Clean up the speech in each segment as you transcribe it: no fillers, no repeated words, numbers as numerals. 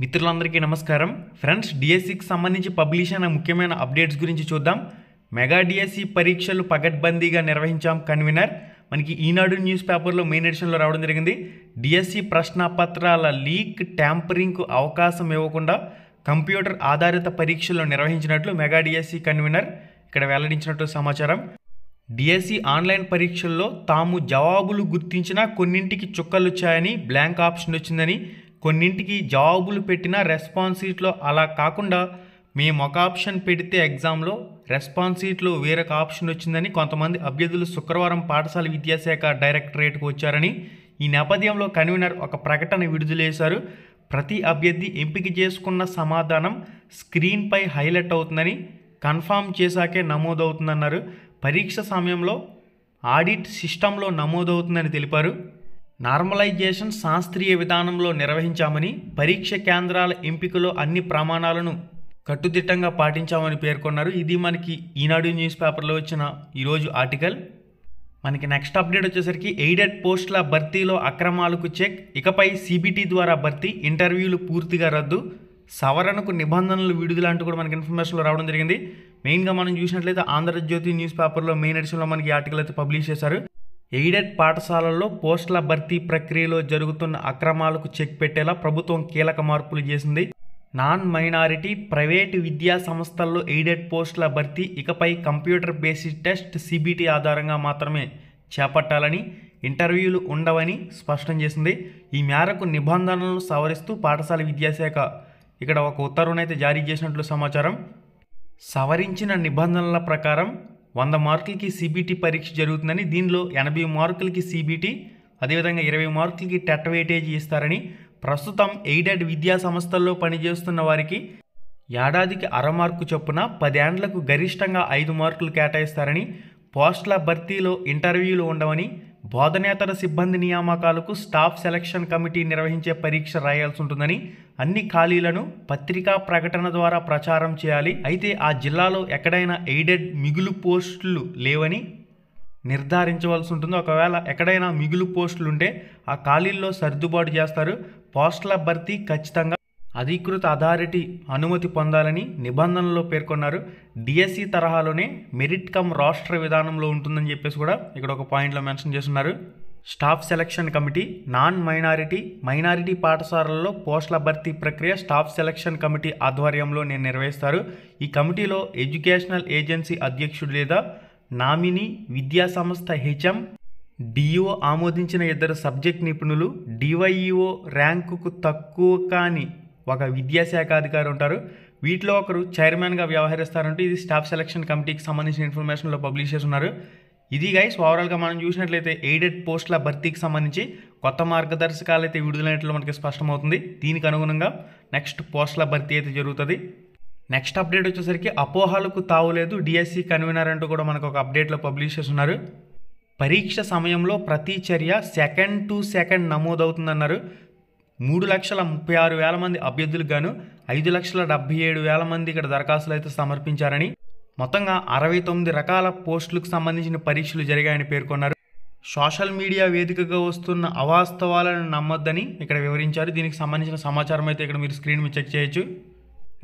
మిత్రులందరికీ నమస్కారం ఫ్రెండ్స్. డిఎస్సికి సంబంధించి పబ్లిష్ అయిన ముఖ్యమైన అప్డేట్స్ గురించి చూద్దాం. మెగా డిఎస్సి పరీక్షలు పగడ్బందీగా నిర్వహించాం కన్వీనర్. మనకి ఈనాడు న్యూస్ పేపర్లో మెయిన్ ఎడిషన్లో రావడం జరిగింది. డిఎస్సి ప్రశ్నపత్రాల లీక్ ట్యాంపరింగ్కు అవకాశం ఇవ్వకుండా కంప్యూటర్ ఆధారిత పరీక్షలు నిర్వహించినట్లు మెగా డిఎస్సి కన్వీనర్ ఇక్కడ వెల్లడించినట్లు సమాచారం. డిఎస్సి ఆన్లైన్ పరీక్షల్లో తాము జవాబులు గుర్తించినా కొన్నింటికి చుక్కలు వచ్చాయని, బ్లాంక్ ఆప్షన్ వచ్చిందని, కొన్నింటికి జవాబులు పెట్టిన రెస్పాన్స్ షీట్లో అలా కాకుండా మేము ఒక ఆప్షన్ పెడితే ఎగ్జామ్లో రెస్పాన్స్ షీట్లో వేరొక ఆప్షన్ వచ్చిందని కొంతమంది అభ్యర్థులు శుక్రవారం పాఠశాల విద్యాశాఖ డైరెక్టరేట్కు వచ్చారని, ఈ నేపథ్యంలో కన్వీనర్ ఒక ప్రకటన విడుదల చేశారు. ప్రతి అభ్యర్థి ఎంపిక చేసుకున్న సమాధానం స్క్రీన్పై హైలైట్ అవుతుందని, కన్ఫామ్ చేశాకే నమోదవుతుందన్నారు. పరీక్ష సమయంలో ఆడిట్ సిస్టంలో నమోదవుతుందని తెలిపారు. నార్మలైజేషన్ శాస్త్రీయ విధానంలో నిర్వహించామని, పరీక్ష కేంద్రాల ఎంపికలో అన్ని ప్రమాణాలను కట్టుదిట్టంగా పాటించామని పేర్కొన్నారు. ఇది మనకి ఈనాడు న్యూస్ పేపర్లో వచ్చిన ఈరోజు ఆర్టికల్. మనకి నెక్స్ట్ అప్డేట్ వచ్చేసరికి ఎయిడెడ్ పోస్టుల భర్తీలో అక్రమాలకు చెక్, ఇకపై సిబిటి ద్వారా భర్తీ, ఇంటర్వ్యూలు పూర్తిగా రద్దు, సవరణకు నిబంధనలు విడుదల అంటూ కూడా మనకి ఇన్ఫర్మేషన్లో రావడం జరిగింది. మెయిన్గా మనం చూసినట్లయితే ఆంధ్రజ్యోతి న్యూస్ పేపర్లో మెయిన్ ఎడిషన్లో మనకి ఆర్టికల్ అయితే పబ్లిష్ చేశారు. ఎయిడెడ్ పాఠశాలల్లో పోస్టుల భర్తీ ప్రక్రియలో జరుగుతున్న అక్రమాలకు చెక్ పెట్టేలా ప్రభుత్వం కీలక మార్పులు చేసింది. నాన్ మైనారిటీ ప్రైవేటు విద్యా సంస్థల్లో ఎయిడెడ్ పోస్టుల భర్తీ ఇకపై కంప్యూటర్ బేస్డ్ టెస్ట్ సిబిటి ఆధారంగా మాత్రమే చేపట్టాలని, ఇంటర్వ్యూలు ఉండవని స్పష్టం చేసింది. ఈ మేరకు నిబంధనలను సవరిస్తూ పాఠశాల విద్యాశాఖ ఇక్కడ ఒక ఉత్తర్వునైతే జారీ చేసినట్లు సమాచారం. సవరించిన నిబంధనల ప్రకారం 100 మార్కులకి సిబిటి పరీక్ష జరుగుతుందని, దీనిలో 80 మార్కులకి సిబిటి, అదేవిధంగా 20 మార్కులకి టెట్ వెయిటేజీ ఇస్తారని, ప్రస్తుతం ఎయిడెడ్ విద్యా సంస్థల్లో పనిచేస్తున్న వారికి ఏడాదికి 1/2 మార్కు చొప్పున 10 ఏండ్లకు గరిష్టంగా 5 మార్కులు కేటాయిస్తారని, పోస్టుల భర్తీలో ఇంటర్వ్యూలు ఉండవని, బోధనేతర సిబ్బంది నియామకాలకు స్టాఫ్ సెలక్షన్ కమిటీ నిర్వహించే పరీక్ష రాయాల్సి ఉంటుందని, అన్ని ఖాళీలను పత్రికా ప్రకటన ద్వారా ప్రచారం చేయాలి, అయితే ఆ జిల్లాలో ఎక్కడైనా ఎయిడెడ్ మిగులు పోస్టులు లేవని నిర్ధారించవలసి ఉంటుంది. ఒకవేళ ఎక్కడైనా మిగులు పోస్టులు ఉంటే ఆ ఖాళీల్లో సర్దుబాటు చేస్తారు. పోస్టుల భర్తీ ఖచ్చితంగా అధీకృత అథారిటీ అనుమతి పొందాలని నిబంధనల్లో పేర్కొన్నారు. డిఎస్సి తరహాలోనే మెరిట్ కమ్ రాష్ట్ర విధానంలో ఉంటుందని చెప్పేసి కూడా ఇక్కడ ఒక పాయింట్లో మెన్షన్ చేస్తున్నారు. Staff selection committee, non minority పాఠశాలల్లో పోస్టుల భర్తీ ప్రక్రియ స్టాఫ్ సెలక్షన్ కమిటీ ఆధ్వర్యంలో నిర్వహిస్తారు. ఈ కమిటీలో ఎడ్యుకేషనల్ ఏజెన్సీ అధ్యక్షుడు లేదా నామినీ, విద్యా సంస్థ హెచ్ఎం, డిఓ ఆమోదించిన 2 సబ్జెక్ట్ నిపుణులు, డివైఈఓ ర్యాంకుకు తక్కువ కాని ఒక విద్యాశాఖ అధికారి ఉంటారు. వీటిలో ఒకరు చైర్మన్గా వ్యవహరిస్తారంటూ ఇది స్టాఫ్ సెలక్షన్ కమిటీకి సంబంధించిన ఇన్ఫర్మేషన్లో పబ్లిష్ చేస్తున్నారు. ఇది గైస్ ఓవరాల్గా మనం చూసినట్లయితే ఎయిడెడ్ పోస్టుల భర్తీకి సంబంధించి కొత్త మార్గదర్శకాలు అయితే విడుదలైనట్లు మనకి స్పష్టమవుతుంది. దీనికి అనుగుణంగా నెక్స్ట్ పోస్టుల భర్తీ అయితే జరుగుతుంది. నెక్స్ట్ అప్డేట్ వచ్చేసరికి అపోహలకు తావులేదు డిఎస్సి కన్వీనర్ అంటూ కూడా మనకు ఒక అప్డేట్లో పబ్లిష్ చేస్తున్నారు. పరీక్ష సమయంలో ప్రతి చర్య సెకండ్ టు సెకండ్ నమోదవుతుందన్నారు. 3,36,000 మంది అభ్యర్థులకు గాను 5,77,000 మంది ఇక్కడ దరఖాస్తులు అయితే సమర్పించారని, మొత్తంగా 69 రకాల పోస్టులకు సంబంధించిన పరీక్షలు జరిగాయని పేర్కొన్నారు. సోషల్ మీడియా వేదికగా వస్తున్న అవాస్తవాలను నమ్మొద్దని ఇక్కడ వివరించారు. దీనికి సంబంధించిన సమాచారం అయితే ఇక్కడ మీరు స్క్రీన్ మీద చెక్ చేయొచ్చు.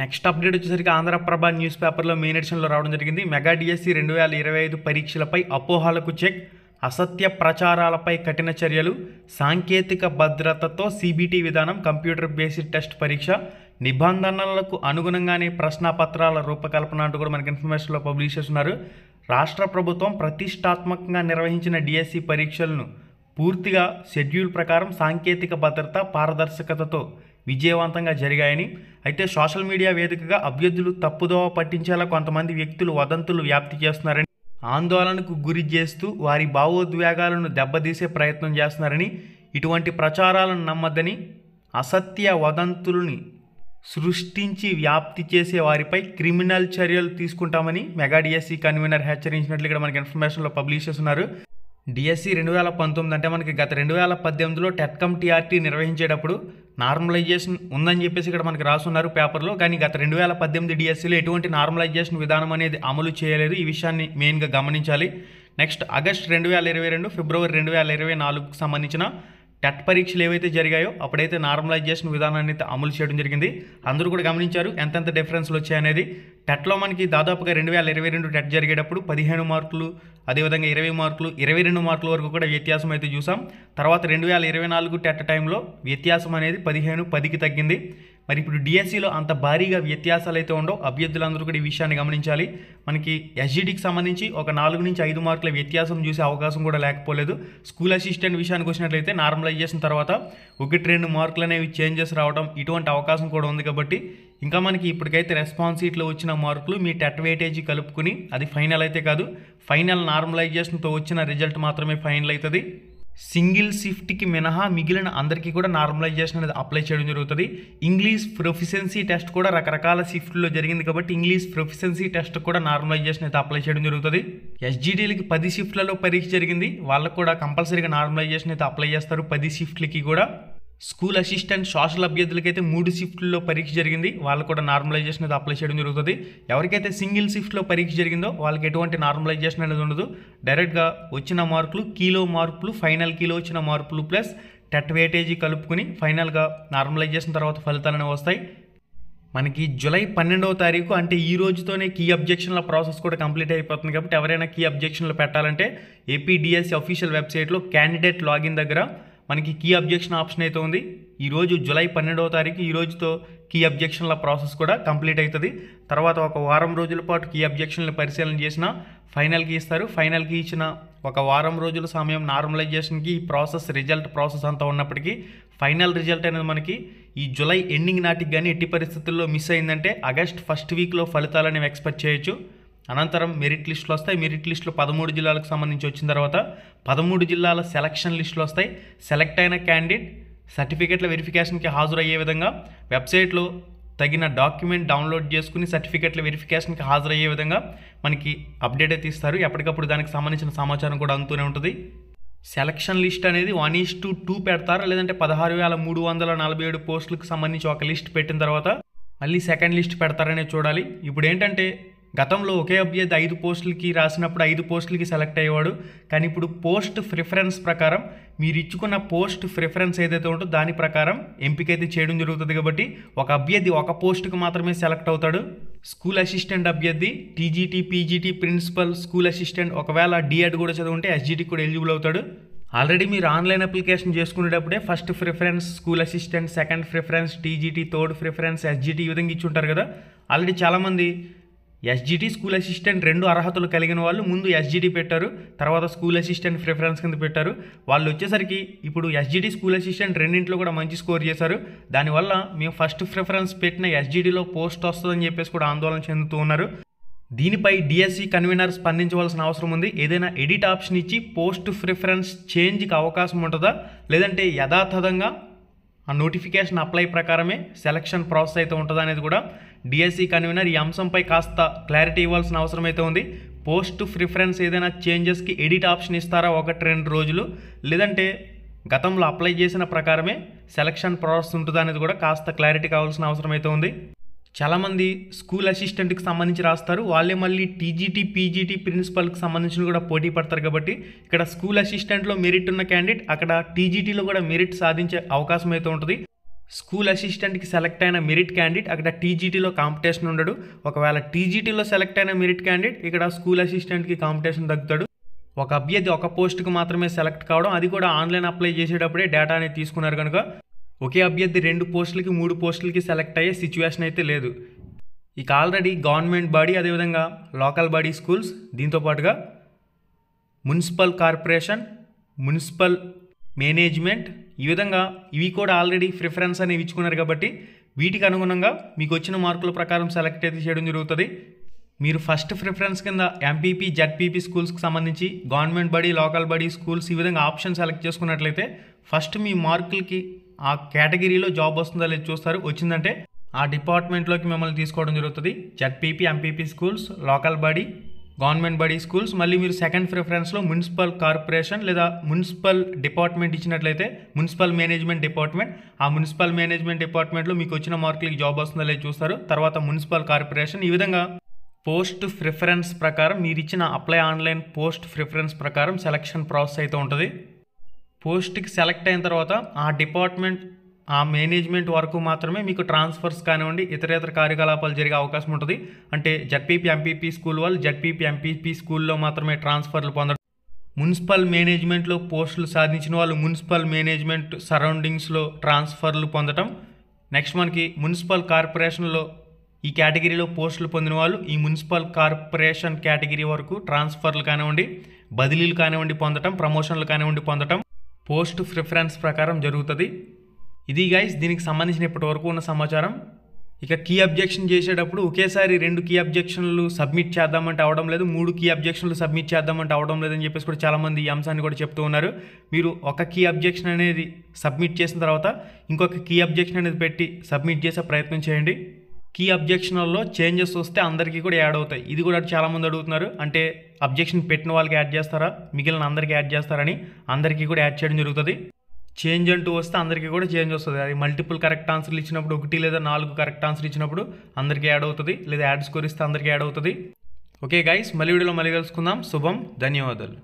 నెక్స్ట్ అప్డేట్ వచ్చేసరికి ఆంధ్రప్రభ న్యూస్ పేపర్లో మెయిన్ ఎడిషన్లో రావడం జరిగింది. మెగా డిఎస్సి 2025 పరీక్షలపై అపోహలకు చెక్, అసత్య ప్రచారాలపై కఠిన చర్యలు, సాంకేతిక భద్రతతో సిబిటి విధానం, కంప్యూటర్ బేస్డ్ టెస్ట్ పరీక్ష, నిబంధనలకు అనుగుణంగానే ప్రశ్నపత్రాల రూపకల్పన అంటూ కూడా మనకి ఇన్ఫర్మేషన్లో పబ్లిష్ చేస్తున్నారు. రాష్ట్ర ప్రభుత్వం ప్రతిష్టాత్మకంగా నిర్వహించిన డిఎస్సి పరీక్షలను పూర్తిగా షెడ్యూల్ ప్రకారం సాంకేతిక భద్రత, పారదర్శకతతో విజయవంతంగా జరిగాయని, అయితే సోషల్ మీడియా వేదికగా అభ్యర్థులు తప్పుదోవ పట్టించేలా కొంతమంది వ్యక్తులు వదంతులు వ్యాప్తి చేస్తున్నారని, ఆందోళనకు గురి చేస్తూ వారి భావోద్వేగాలను దెబ్బతీసే ప్రయత్నం చేస్తున్నారని, ఇటువంటి ప్రచారాలను నమ్మద్దని, అసత్య వదంతులని సృష్టించి వ్యాప్తి చేసే వారిపై క్రిమినల్ చర్యలు తీసుకుంటామని మెగా డిఎస్సి కన్వీనర్ హెచ్చరించినట్లు ఇక్కడ మనకి ఇన్ఫర్మేషన్లో పబ్లిష్ చేస్తున్నారు. డిఎస్సి 2019 అంటే మనకి గత 2018లో టెట్కమ్ టీఆర్టీ నిర్వహించేటప్పుడు నార్మలైజేషన్ ఉందని చెప్పేసి ఇక్కడ మనకి రాసున్నారు పేపర్లో. కానీ గత 2018 డిఎస్సిలో ఎటువంటి నార్మలైజేషన్ విధానం అనేది అమలు చేయలేదు. ఈ విషయాన్ని మెయిన్గా గమనించాలి. నెక్స్ట్ ఆగస్ట్ 2022, ఫిబ్రవరి 2024కు సంబంధించిన టెట్ పరీక్షలు ఏవైతే జరిగాయో అప్పుడైతే నార్మలైజేషన్ విధానాన్ని అయితే అమలు చేయడం జరిగింది. అందరూ కూడా గమనించారు ఎంతెంత డిఫరెన్స్లు వచ్చాయనేది. టెట్లో మనకి దాదాపుగా 2022 టెట్ జరిగేటప్పుడు 15 మార్కులు, అదేవిధంగా 20 మార్కులు, 22 మార్కుల వరకు కూడా వ్యత్యాసం అయితే చూసాం. తర్వాత 2024 టెట్ టైంలో వ్యత్యాసం అనేది 15-10కి తగ్గింది. మరి ఇప్పుడు డిఎస్సిలో అంత భారీగా వ్యత్యాసాలు అయితే ఉండవు. అభ్యర్థులందరూ కూడా ఈ విషయాన్ని గమనించాలి. మనకి ఎస్జిటికి సంబంధించి ఒక 4-5 మార్కుల వ్యత్యాసం చూసే అవకాశం కూడా లేకపోలేదు. స్కూల్ అసిస్టెంట్ విషయానికి వచ్చినట్లయితే నార్మలైజేషన్ తర్వాత 1-2 మార్కులు అనేవి చేంజెస్ రావడం ఇటువంటి అవకాశం కూడా ఉంది. కాబట్టి ఇంకా మనకి ఇప్పటికైతే రెస్పాన్స్ షీట్లో వచ్చిన మార్కులు మీ టెట్ వెయిటేజీ కలుపుకుని అది ఫైనల్ అయితే కాదు, ఫైనల్ నార్మలైజేషన్తో వచ్చిన రిజల్ట్ మాత్రమే ఫైనల్ అవుతుంది. సింగిల్ షిఫ్ట్కి మినహా మిగిలిన అందరికీ కూడా నార్మలైజేషన్ అనేది అప్లై చేయడం జరుగుతుంది. ఇంగ్లీష్ ప్రొఫిషియన్సీ టెస్ట్ కూడా రకరకాల షిఫ్ట్లో జరిగింది కాబట్టి ఇంగ్లీష్ ప్రొఫిషియన్సీ టెస్ట్ కూడా నార్మలైజేషన్ అయితే అప్లై చేయడం జరుగుతుంది. ఎస్జిటీలకి 10 షిఫ్ట్లలో పరీక్ష జరిగింది, వాళ్ళకు కూడా కంపల్సరీగా నార్మలైజేషన్ అయితే అప్లై చేస్తారు 10 షిఫ్ట్లకి కూడా. స్కూల్ అసిస్టెంట్ సోషల్ అభ్యర్థులకైతే 3 షిఫ్ట్లలో పరీక్ష జరిగింది, వాళ్ళు కూడా నార్మలైజేషన్ అయితే అప్లై చేయడం జరుగుతుంది. ఎవరికైతే సింగిల్ షిఫ్ట్లో పరీక్ష జరిగిందో వాళ్ళకి ఎటువంటి నార్మలైజేషన్ అనేది ఉండదు. డైరెక్ట్గా వచ్చిన మార్కులు, కీలో మార్కులు, ఫైనల్ కీలో వచ్చిన మార్కులు ప్లస్ టెట్ వెయిటేజీ కలుపుకుని ఫైనల్గా నార్మలైజేషన్ తర్వాత ఫలితాలు అనేవి వస్తాయి. మనకి జూలై 12వ తారీఖు అంటే ఈ రోజుతోనే కీ అబ్జెక్షన్ల ప్రాసెస్ కూడా కంప్లీట్ అయిపోతుంది. కాబట్టి ఎవరైనా కీ అబ్జెక్షన్లు పెట్టాలంటే ఏపీడిఎస్సి అఫీషియల్ వెబ్సైట్లో క్యాండిడేట్ లాగిన్ దగ్గర మనకి కీ అబ్జెక్షన్ ఆప్షన్ అయితే ఉంది. ఈరోజు జూలై 12వ తారీఖు, ఈ రోజుతో కీ అబ్జెక్షన్ల ప్రాసెస్ కూడా కంప్లీట్ అవుతుంది. తర్వాత ఒక వారం రోజుల పాటు కీ అబ్జెక్షన్లు పరిశీలన చేసిన ఫైనల్కి ఇస్తారు. ఫైనల్కి ఇచ్చిన ఒక వారం రోజుల సమయం నార్మలైజేషన్కి ఈ ప్రాసెస్ రిజల్ట్ ప్రాసెస్ అంతా ఉన్నప్పటికీ ఫైనల్ రిజల్ట్ అనేది మనకి ఈ జూలై ఎండింగ్ నాటికి కానీ ఎట్టి పరిస్థితుల్లో మిస్ అయిందంటే ఆగస్ట్ ఫస్ట్ వీక్లో ఫలితాలు అనేవి ఎక్స్పెక్ట్ చేయొచ్చు. అనంతరం మెరిట్ లిస్టులు వస్తాయి. మెరిట్ లిస్టులు 13 జిల్లాలకు సంబంధించి వచ్చిన తర్వాత 13 జిల్లాల సెలక్షన్ లిస్టులు వస్తాయి. సెలెక్ట్ అయిన క్యాండిడేట్ సర్టిఫికేట్ల వెరిఫికేషన్కి హాజరయ్యే విధంగా వెబ్సైట్లో తగిన డాక్యుమెంట్ డౌన్లోడ్ చేసుకుని సర్టిఫికేట్ల వెరిఫికేషన్కి హాజరయ్యే విధంగా మనకి అప్డేట్ అయితే ఇస్తారు. ఎప్పటికప్పుడు దానికి సంబంధించిన సమాచారం కూడా అందుతూనే ఉంటుంది. సెలక్షన్ లిస్ట్ అనేది 1:2 పెడతారు, లేదంటే 16,347 పోస్టులకు సంబంధించి ఒక లిస్ట్ పెట్టిన తర్వాత మళ్ళీ సెకండ్ లిస్ట్ పెడతారనే చూడాలి. ఇప్పుడు ఏంటంటే గతంలో ఒకే అభ్యర్థి 5 పోస్టులకి రాసినప్పుడు 5 పోస్టులకి సెలెక్ట్ అయ్యేవాడు. కానీ ఇప్పుడు పోస్ట్ ప్రిఫరెన్స్ ప్రకారం మీరు ఇచ్చుకున్న పోస్ట్ ప్రిఫరెన్స్ ఏదైతే ఉంటుందో దాని ప్రకారం ఎంపిక అయితే చేయడం జరుగుతుంది. కాబట్టి ఒక అభ్యర్థి ఒక పోస్టుకు మాత్రమే సెలెక్ట్ అవుతాడు. స్కూల్ అసిస్టెంట్ అభ్యర్థి TGT, PGT, principal, school assistant ఒకవేళ డిఎడ్ కూడా చదువుంటే ఎస్జిటీ కూడా ఎలిజిబుల్ అవుతాడు. ఆల్రెడీ మీరు ఆన్లైన్ అప్లికేషన్ చేసుకునేటప్పుడే first preference school assistant, second preference TGT, third preference SGT ఈ విధంగా ఇచ్చి ఉంటారు కదా. ఆల్రెడీ చాలామంది ఎస్జిటి స్కూల్ అసిస్టెంట్ 2 అర్హతలు కలిగిన వాళ్ళు ముందు ఎస్జిటి పెట్టారు, తర్వాత స్కూల్ అసిస్టెంట్ ప్రిఫరెన్స్ కింద పెట్టారు. వాళ్ళు వచ్చేసరికి ఇప్పుడు ఎస్జిటి స్కూల్ అసిస్టెంట్ రెండింటిలో కూడా మంచి స్కోర్ చేశారు. దానివల్ల మేము ఫస్ట్ ప్రిఫరెన్స్ పెట్టిన ఎస్జిటిలో పోస్ట్ వస్తుందని చెప్పేసి కూడా ఆందోళన చెందుతూ ఉన్నారు. దీనిపై డిఎస్సి కన్వీనర్ స్పందించవలసిన అవసరం ఉంది. ఏదైనా ఎడిట్ ఆప్షన్ ఇచ్చి పోస్ట్ ప్రిఫరెన్స్ చేంజ్కి అవకాశం ఉంటుందా, లేదంటే యథాతథంగా ఆ నోటిఫికేషన్ అప్లై ప్రకారమే సెలక్షన్ ప్రాసెస్ అయితే ఉంటుందా అనేది కూడా డిఎస్సి కన్వీనర్ ఈ అంశంపై కాస్త క్లారిటీ ఇవ్వాల్సిన అవసరం అయితే ఉంది. పోస్ట్ ప్రిఫరెన్స్ ఏదైనా చేంజెస్కి ఎడిట్ ఆప్షన్ ఇస్తారా 1-2 రోజులు, లేదంటే గతంలో అప్లై చేసిన ప్రకారమే సెలక్షన్ ప్రాసెస్ ఉంటుందా అనేది కూడా కాస్త క్లారిటీ కావాల్సిన అవసరం అయితే ఉంది. చాలామంది స్కూల్ అసిస్టెంట్కి సంబంధించి రాస్తారు, వాళ్ళే మళ్ళీ టీజీటీ, పీజీటీ, ప్రిన్సిపల్కి సంబంధించిన కూడా పోటీ పడతారు. కాబట్టి ఇక్కడ స్కూల్ అసిస్టెంట్లో మెరిట్ ఉన్న క్యాండిడేట్ అక్కడ టీజీటీలో కూడా మెరిట్ సాధించే అవకాశం అయితే ఉంటుంది. స్కూల్ అసిస్టెంట్కి సెలెక్ట్ అయిన మెరిట్ క్యాండిడేట్ అక్కడ టీజీటీలో కాంపిటీషన్ ఉండడు. ఒకవేళ టీజీటీలో సెలెక్ట్ అయిన మెరిట్ క్యాండిడేట్ ఇక్కడ స్కూల్ అసిస్టెంట్కి కాంపిటీషన్ తగ్గుతాడు. ఒక అభ్యర్థి ఒక పోస్టుకు మాత్రమే సెలెక్ట్ కావడం, అది కూడా ఆన్లైన్ అప్లై చేసేటప్పుడే డేటా అనేది తీసుకున్నారు కనుక ఒకే అభ్యర్థి 2 పోస్టులకి 3 పోస్టులకి సెలెక్ట్ అయ్యే సిచ్యువేషన్ అయితే లేదు. ఇక ఆల్రెడీ గవర్నమెంట్ బాడీ, అదేవిధంగా లోకల్ బాడీ స్కూల్స్, దీంతోపాటుగా మున్సిపల్ కార్పొరేషన్, మున్సిపల్ మేనేజ్మెంట్, ఈ విధంగా ఇవి కూడా ఆల్రెడీ ప్రిఫరెన్స్ అనేవి ఇచ్చుకున్నారు. కాబట్టి వీటికి అనుగుణంగా మీకు వచ్చిన మార్కుల ప్రకారం సెలెక్ట్ అయితే చేయడం జరుగుతుంది. మీరు ఫస్ట్ ప్రిఫరెన్స్ కింద ఎంపీపీ, జడ్పీపీ స్కూల్స్కి సంబంధించి government body, local body schools ఈ విధంగా ఆప్షన్ సెలెక్ట్ చేసుకున్నట్లయితే ఫస్ట్ మీ మార్కులకి ఆ కేటగిరీలో జాబ్ వస్తుందా లేదు చూస్తారు. వచ్చిందంటే ఆ డిపార్ట్మెంట్లోకి మిమ్మల్ని తీసుకోవడం జరుగుతుంది. ZPP, MPP schools, local body, government body schools. మళ్ళీ మీరు సెకండ్ ప్రిఫరెన్స్లో మున్సిపల్ కార్పొరేషన్ లేదా మున్సిపల్ డిపార్ట్మెంట్ ఇచ్చినట్లయితే మున్సిపల్ మేనేజ్మెంట్ డిపార్ట్మెంట్, ఆ మున్సిపల్ మేనేజ్మెంట్ డిపార్ట్మెంట్లో మీకు వచ్చిన మార్కులకి జాబ్ వస్తుందా లేదు చూస్తారు. తర్వాత మున్సిపల్ కార్పొరేషన్, ఈ విధంగా పోస్ట్ ప్రిఫరెన్స్ ప్రకారం మీరు ఇచ్చిన అప్లై ఆన్లైన్ పోస్ట్ ప్రిఫరెన్స్ ప్రకారం సెలక్షన్ ప్రాసెస్ అయితే ఉంటుంది. పోస్ట్కి సెలెక్ట్ అయిన తర్వాత ఆ డిపార్ట్మెంట్ ఆ మేనేజ్మెంట్ వరకు మాత్రమే మీకు ట్రాన్స్ఫర్స్ కానివ్వండి ఇతర కార్యకలాపాలు జరిగే అవకాశం ఉంటుంది. అంటే జడ్పీపీ ఎంపీపీ స్కూల్ వాళ్ళు జడ్పీపీ ఎంపీపీ స్కూల్లో మాత్రమే ట్రాన్స్ఫర్లు పొందడం. మున్సిపల్ మేనేజ్మెంట్లో పోస్టులు సాధించిన వాళ్ళు మున్సిపల్ మేనేజ్మెంట్ సరౌండింగ్స్లో ట్రాన్స్ఫర్లు పొందటం. నెక్స్ట్ మనకి మున్సిపల్ కార్పొరేషన్లో ఈ కేటగిరీలో పోస్టులు పొందిన వాళ్ళు ఈ మున్సిపల్ కార్పొరేషన్ కేటగిరీ వరకు ట్రాన్స్ఫర్లు కానివ్వండి బదిలీలు కానివ్వండి పొందటం, ప్రమోషన్లు కానివ్వండి పొందటం పోస్ట్ ప్రిఫరెన్స్ ప్రకారం జరుగుతుంది. ఇది గైస్ దీనికి సంబంధించిన ఇప్పటి వరకు ఉన్న సమాచారం. ఇక కీ అబ్జెక్షన్ చేసేటప్పుడు ఒకేసారి 2 కీ అబ్జెక్షన్లు సబ్మిట్ చేద్దామంటే అవడం లేదు, 3 కీ అబ్జెక్షన్లు సబ్మిట్ చేద్దామంటే అవడం లేదని చెప్పేసి కూడా చాలామంది ఈ అంశాన్ని కూడా చెప్తూ ఉన్నారు. మీరు ఒక కీ అబ్జెక్షన్ అనేది సబ్మిట్ చేసిన తర్వాత ఇంకొక కీ అబ్జెక్షన్ అనేది పెట్టి సబ్మిట్ చేసే ప్రయత్నం చేయండి. కీ అబ్జెక్షన్లో చేంజెస్ వస్తే అందరికీ కూడా యాడ్ అవుతాయి. ఇది కూడా చాలామంది అడుగుతున్నారు, అంటే అబ్జెక్షన్ పెట్టిన వాళ్ళకి యాడ్ చేస్తారా మిగిలిన అందరికీ యాడ్ చేస్తారని. అందరికీ కూడా యాడ్ చేయడం జరుగుతుంది. చేంజ్ అంటూ వస్తే అందరికీ కూడా చేంజ్ వస్తుంది. అది మల్టిపుల్ కరెక్ట్ ఆన్సర్లు ఇచ్చినప్పుడు 1 లేదా 4 కరెక్ట్ ఆన్సర్ ఇచ్చినప్పుడు అందరికీ యాడ్ అవుతుంది, లేదా యాడ్ స్కోర్ ఇస్తే అందరికీ యాడ్ అవుతుంది. ఓకే గైస్, మళ్ళీ వీడియోలో మళ్ళీ కలుసుకుందాం. శుభం, ధన్యవాదాలు.